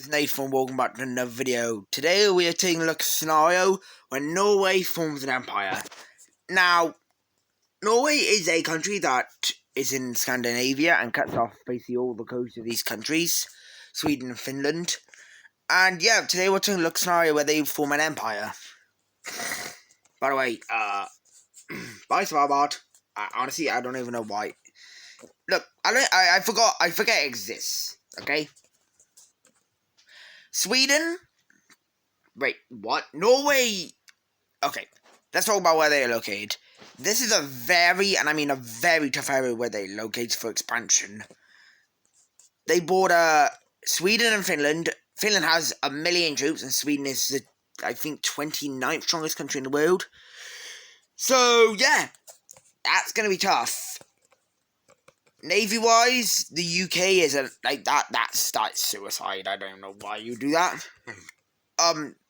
It's Nathan, welcome back to another video. Today we are taking a look at a scenario where Norway forms an empire. Now, Norway is a country that is in Scandinavia and cuts off basically all the coast of these countries, Sweden and Finland. And yeah, today we're taking a look at a scenario where they form an empire. By the way, bye Svalbard. Honestly, I don't even know why. Look, I forget it exists, okay? Sweden? Wait, what? Norway? Okay, let's talk about where they are located. This is a very, and I mean a very tough area where they are located for expansion. They border Sweden and Finland. Finland has 1 million troops, and Sweden is the, I think, 29th strongest country in the world. So, yeah, that's going to be tough. Navy-wise, the UK is that's suicide. I don't know why you do that.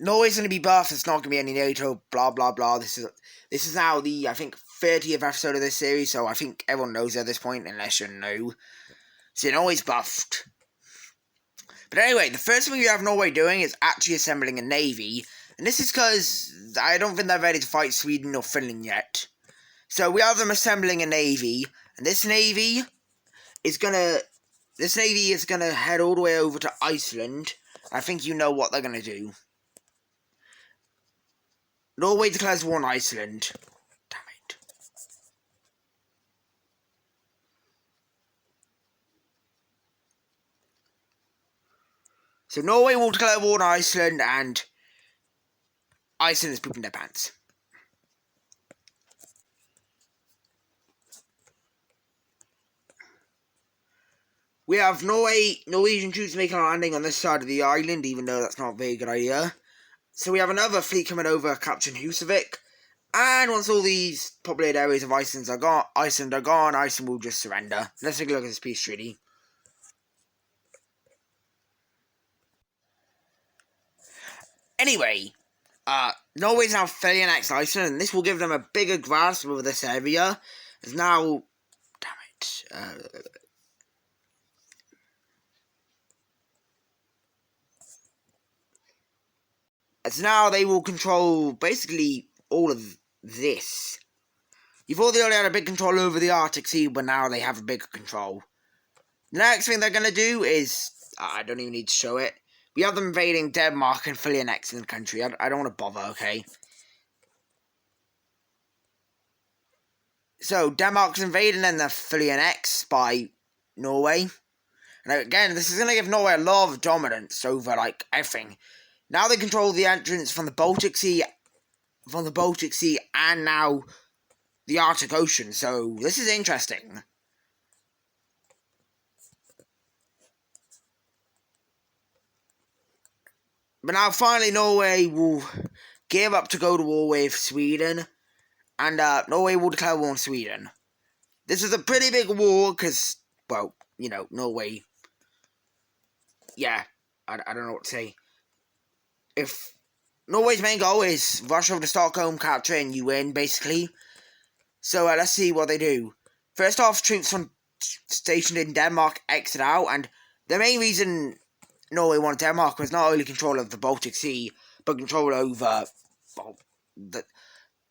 Norway's gonna be buff. It's not gonna be any NATO. Blah blah blah. This is now the, I think, 30th episode of this series. So I think everyone knows at this point, unless you know. So Norway's buffed. But anyway, the first thing you have Norway doing is actually assembling a navy, and this is because I don't think they're ready to fight Sweden or Finland yet. So we have them assembling a navy, and this navy is gonna head all the way over to Iceland. I think you know what they're gonna do. Norway declares war on Iceland. Damn it. So Norway will declare war on Iceland, and Iceland is pooping their pants. We have Norwegian troops making a landing on this side of the island, even though that's not a very good idea. So we have another fleet coming over, capturing Husavik. And once all these populated areas of Iceland are gone, Iceland will just surrender. Let's take a look at this peace treaty. Anyway, Norway's now fully annexed Iceland, and this will give them a bigger grasp over this area. As now, damn it, as now they will control basically all of this. Before they only had a big control over the Arctic Sea, but now they have a bigger control. The next thing they're going to do is, I don't even need to show it. We have them invading Denmark and fully annexing the country. I don't want to bother, okay? So, Denmark's invaded and they're fully annexed by Norway. And again, this is going to give Norway a lot of dominance over, like, everything. Now they control the entrance from the Baltic Sea, and now the Arctic Ocean. So this is interesting. But now finally Norway will give up to go to war with Sweden, and Norway will declare war on Sweden. This is a pretty big war because, well, you know, Norway. Yeah, I don't know what to say. If Norway's main goal is rush over to Stockholm, capture, and you win, basically. So let's see what they do. First off, troops stationed in Denmark exit out, and the main reason Norway wanted Denmark was not only control of the Baltic Sea, but control over, well,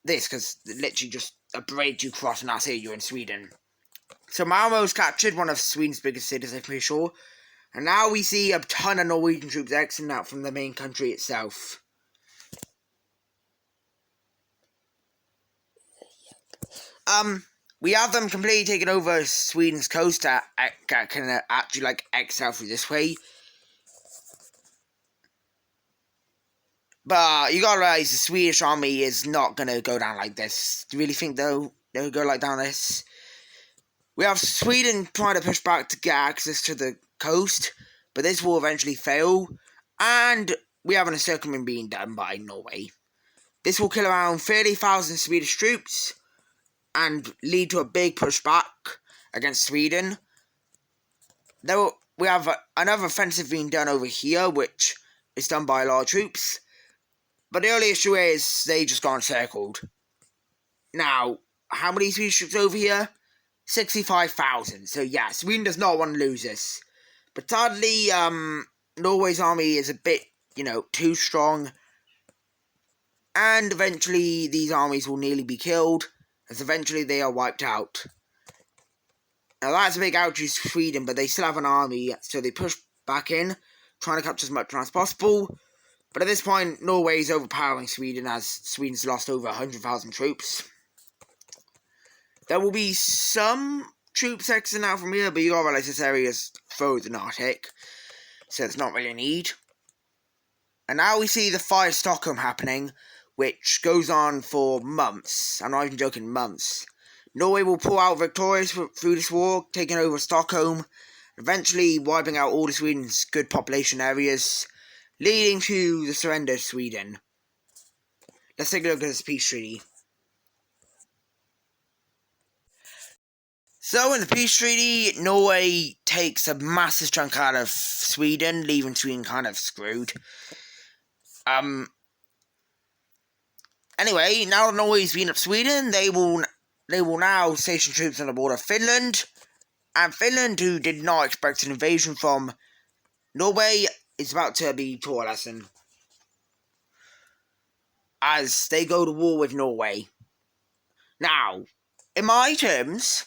this, because literally just a bridge you cross and that's it, you're in Sweden. So Malmo's captured, one of Sweden's biggest cities, I'm pretty sure. And now we see a ton of Norwegian troops exiting out from the main country itself. We have them completely taken over Sweden's coast that can actually, like, exit out through this way. But you gotta realize the Swedish army is not gonna go down like this. Do you really think they'll go like down this? We have Sweden trying to push back to get access to the coast, but this will eventually fail, and we have an encirclement being done by Norway. This will kill around 30,000 Swedish troops and lead to a big pushback against Sweden. We have another offensive being done over here, which is done by a lot of troops, but the only issue is they just got encircled. Now, how many Swedish troops over here? 65,000. So yeah, Sweden does not want to lose this. But sadly, Norway's army is a bit, too strong, and eventually these armies will nearly be killed, as eventually they are wiped out. Now that's a big outrage to Sweden, but they still have an army, so they push back in, trying to capture as much as possible. But at this point, Norway is overpowering Sweden, as Sweden's lost over 100,000 troops. There will be some troops exiting out from here, but you gotta realize this area is frozen Arctic, so it's not really a need. And now we see the Fire of Stockholm happening, which goes on for months. I'm not even joking, months. Norway will pull out victorious through this war, taking over Stockholm, eventually wiping out all of Sweden's good population areas, leading to the surrender of Sweden. Let's take a look at this peace treaty. So in the peace treaty, Norway takes a massive chunk out of Sweden, leaving Sweden kind of screwed. Anyway, now that Norway's been up Sweden, they will now station troops on the border of Finland. And Finland, who did not expect an invasion from Norway, is about to be taught a lesson, as they go to war with Norway. Now, in my terms,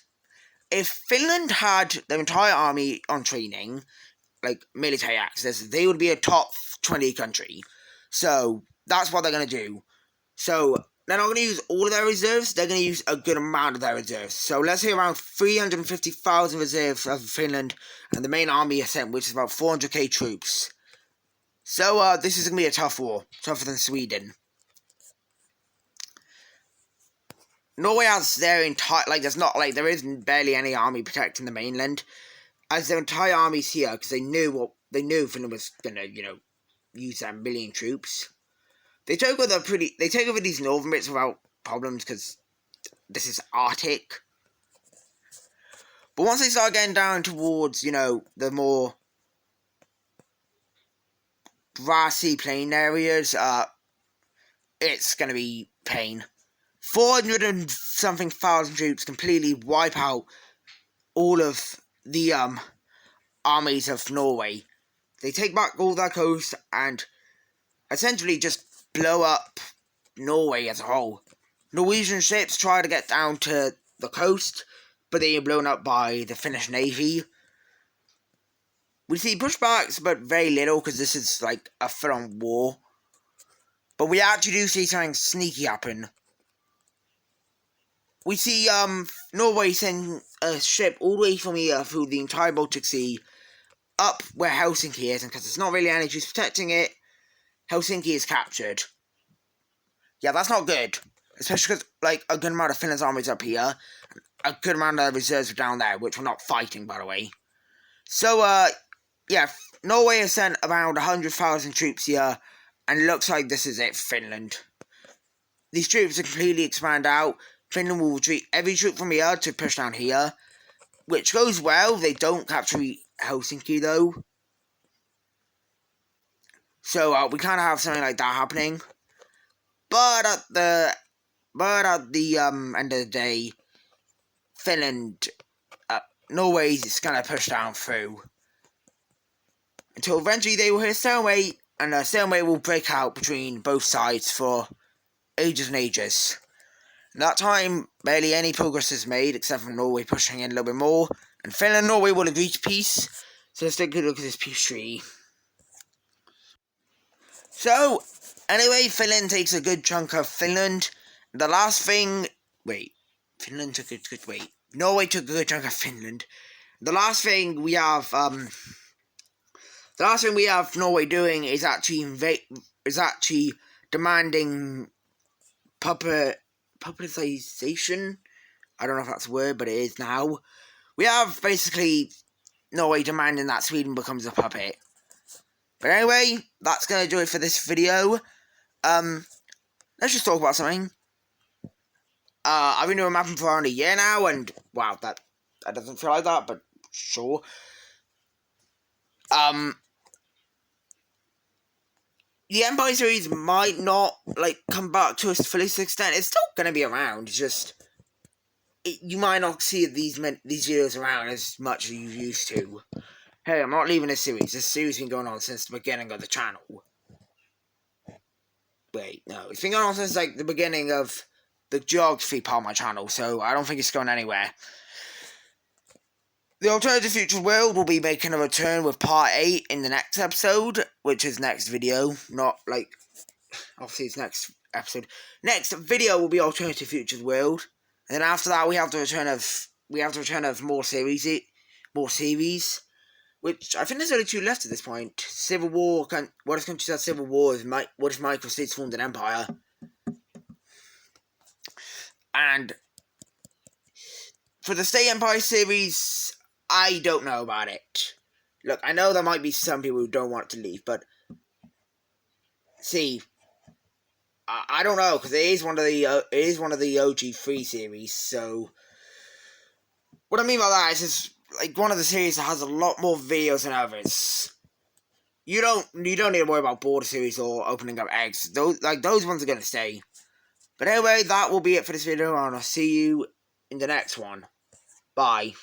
if Finland had their entire army on training, like military access, they would be a top 20 country. So, that's what they're going to do. So, they're not going to use all of their reserves, they're going to use a good amount of their reserves. So, let's say around 350,000 reserves of Finland, and the main army is sent, which is about 400k troops. So, this is going to be a tough war, tougher than Sweden. Norway has their entire, there isn't barely any army protecting the mainland, as their entire army's here, because they knew Finland was going to, use their million troops. They take over these northern bits without problems, because this is Arctic. But once they start getting down towards, the more grassy plain areas, it's going to be pain. 400 and something thousand troops completely wipe out all of the armies of Norway. They take back all their coast and essentially just blow up Norway as a whole. Norwegian ships try to get down to the coast, but they are blown up by the Finnish Navy. We see pushbacks, but very little, because this is like a full-on war. But we actually do see something sneaky happen. We see Norway send a ship all the way from here through the entire Baltic Sea up where Helsinki is, and because there's not really any troops protecting it, Helsinki is captured. Yeah, that's not good. Especially because, a good amount of Finland's armies up here, a good amount of their reserves are down there, which we're not fighting, by the way. So, yeah, Norway has sent around 100,000 troops here, and it looks like this is it for Finland. These troops are completely expand out. Finland will retreat every troop from here to push down here, which goes well. They don't capture Helsinki, though. So, we kind of have something like that happening. But at the end of the day, Finland, Norway's is going to push down through. Until eventually they will hit a stalemate, and a stalemate will break out between both sides for ages and ages. In that time, barely any progress is made, except for Norway pushing in a little bit more, and Finland and Norway will agree to peace. So let's take a look at this peace treaty. So, anyway, Finland takes a good chunk of Finland. The last thing... Norway took a good chunk of Finland. The last thing we have... Norway doing is actually demanding puppetization. I don't know if that's a word, but it is now. We have basically Norway demanding that Sweden becomes a puppet. But anyway, that's going to do it for this video. Let's just talk about something. I've been doing mapping for around a year now, and wow, that doesn't feel like that, but sure. The Empire series might not, come back to its fullest extent. It's still going to be around. It's just... you might not see these videos around as much as you used to. Hey, I'm not leaving this series. This series has been going on since the beginning of the channel. Wait, no. It's been going on since, like, the beginning of the geography part of my channel, so I don't think it's going anywhere. The Alternative Futures World will be making a return with part 8 in the next episode, which is next video, not, like, obviously it's next episode. Next video will be Alternative Futures World, and then after that we have the return of more series, which I think there's only 2 left at this point. Civil War. What if countries had civil wars? What if microstates formed an empire? And for the State Empire series, I don't know about it. Look, I know there might be some people who don't want to leave, but see, I don't know, because it is one of the OG3 series. So what I mean by that is it's like one of the series that has a lot more videos than others. You don't need to worry about border series or opening up eggs. Those ones are gonna stay. But anyway, that will be it for this video, and I'll see you in the next one. Bye.